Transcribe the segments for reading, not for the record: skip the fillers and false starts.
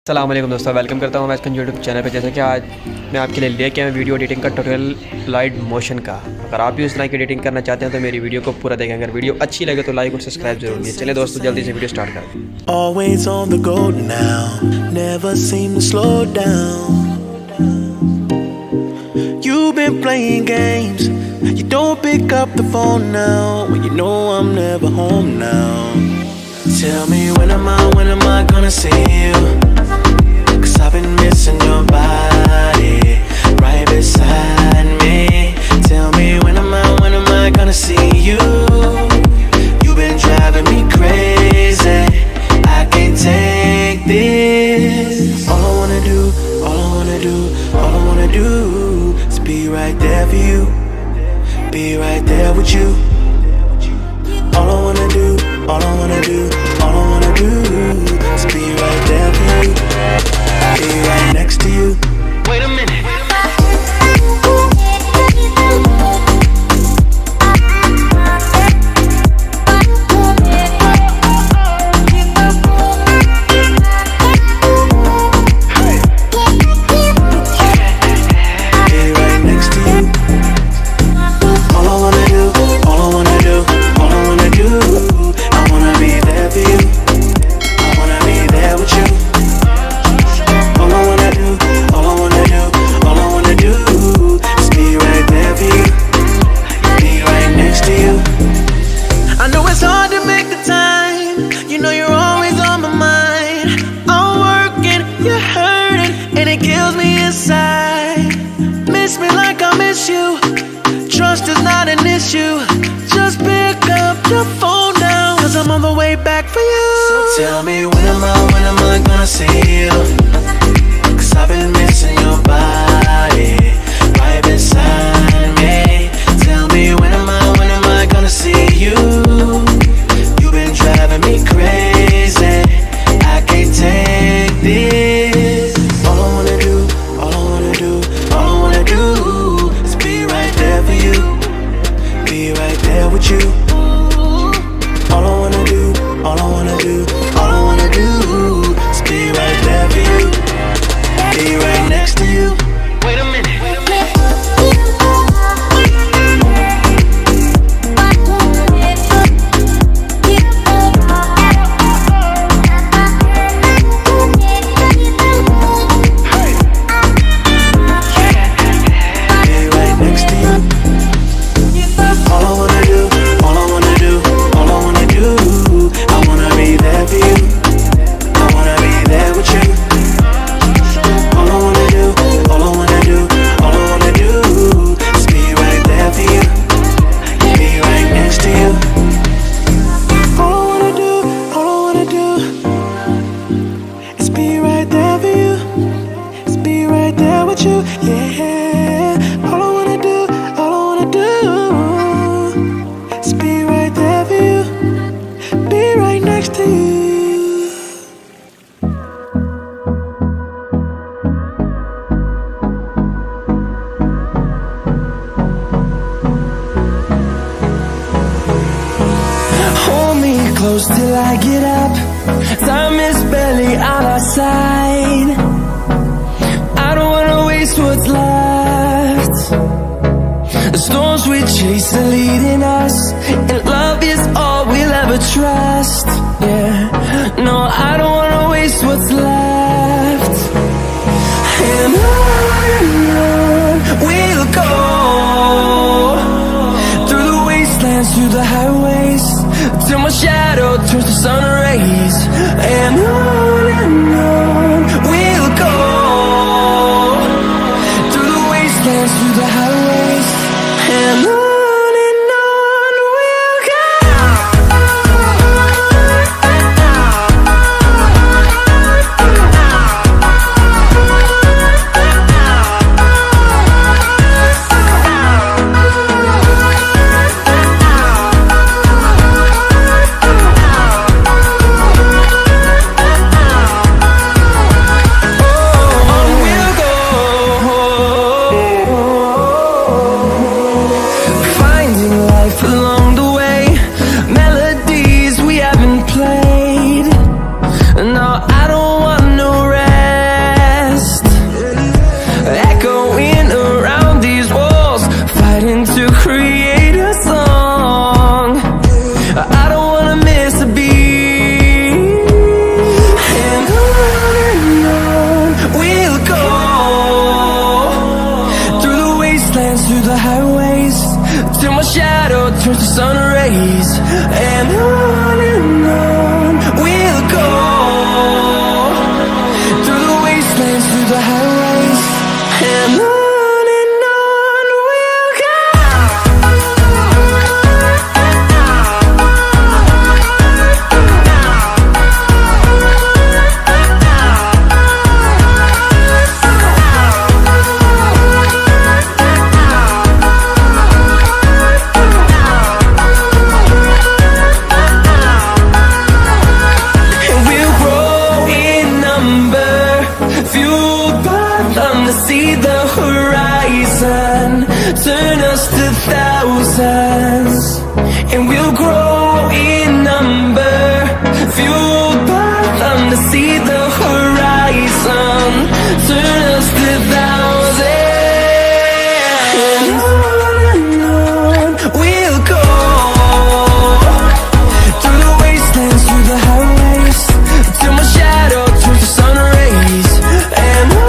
अस्सलाम वालेकुम दोस्तों, वेलकम करता हूँ अवाइसखान यूट्यूब चैनल पे। जैसे कि आज मैं आपके लिए लेके आया वीडियो एडिटिंग का ट्यूटोरियल लाइट मोशन का। अगर आप भी उस तरह की एडिटिंग करना चाहते हैं तो मेरी वीडियो को पूरा देखें। अगर वीडियो अच्छी लगे तो लाइक और सब्सक्राइब जरूर कीजिए। चलिए दोस्तों, जल्दी से वीडियो स्टार्ट करते हैं। Always on the go now, never seem to slow down. You've been playing games, you don't pick up the phone now, when you know I'm never home now. Tell me when am I gonna see you? 'Cause I've been missing your body right beside me. Tell me when am I gonna see you? You've been driving me crazy, I can't take this. All I wanna do is be right there for you, be right there with you. All I wanna do is be right there for you, be right next to you. Wait a minute. Miss me like I miss you. Trust is not an issue. Just pick up your phone now, 'cause I'm on the way back for you. So tell me when am I gonna see you? 'Cause I've been missing your body right beside me. Tell me when am I gonna see you? You've been driving me crazy, I can't take this. All I wanna do is be right there for you, be right there with you. All I wanna do is be right there for you, be right next to you. Wait a minute. Yeah, all I wanna do is be right there for you, be right next to you. Hold me close till I get up, time is barely on our side. What's left? The storms we chase are leading us, and love is all we'll ever trust. Yeah, no, I don't wanna waste what's left. And on we'll go, through the wastelands, through the highways, till my shadow turns to sun rays. And on and on we'll go, through the wastelands, through the highways, and on we'll go. See the horizon, turn us to thousands, and we'll grow in number, fueled by them to see the horizon, turn us to thousands, and on we'll go, through the wastelands, through the highways, till my shadow turns to sun rays, and on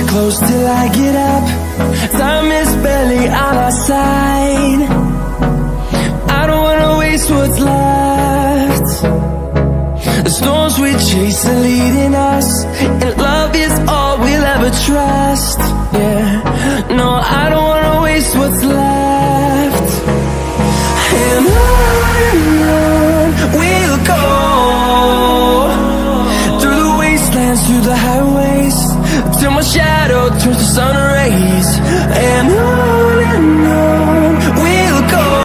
close till I get up. Time is barely on our side. I don't wanna waste what's left. The storms we chase are leading us, and love is all we'll ever trust. Yeah, no, I don't wanna waste what's left. And on we'll go, through the wastelands, through the highways, till my shadow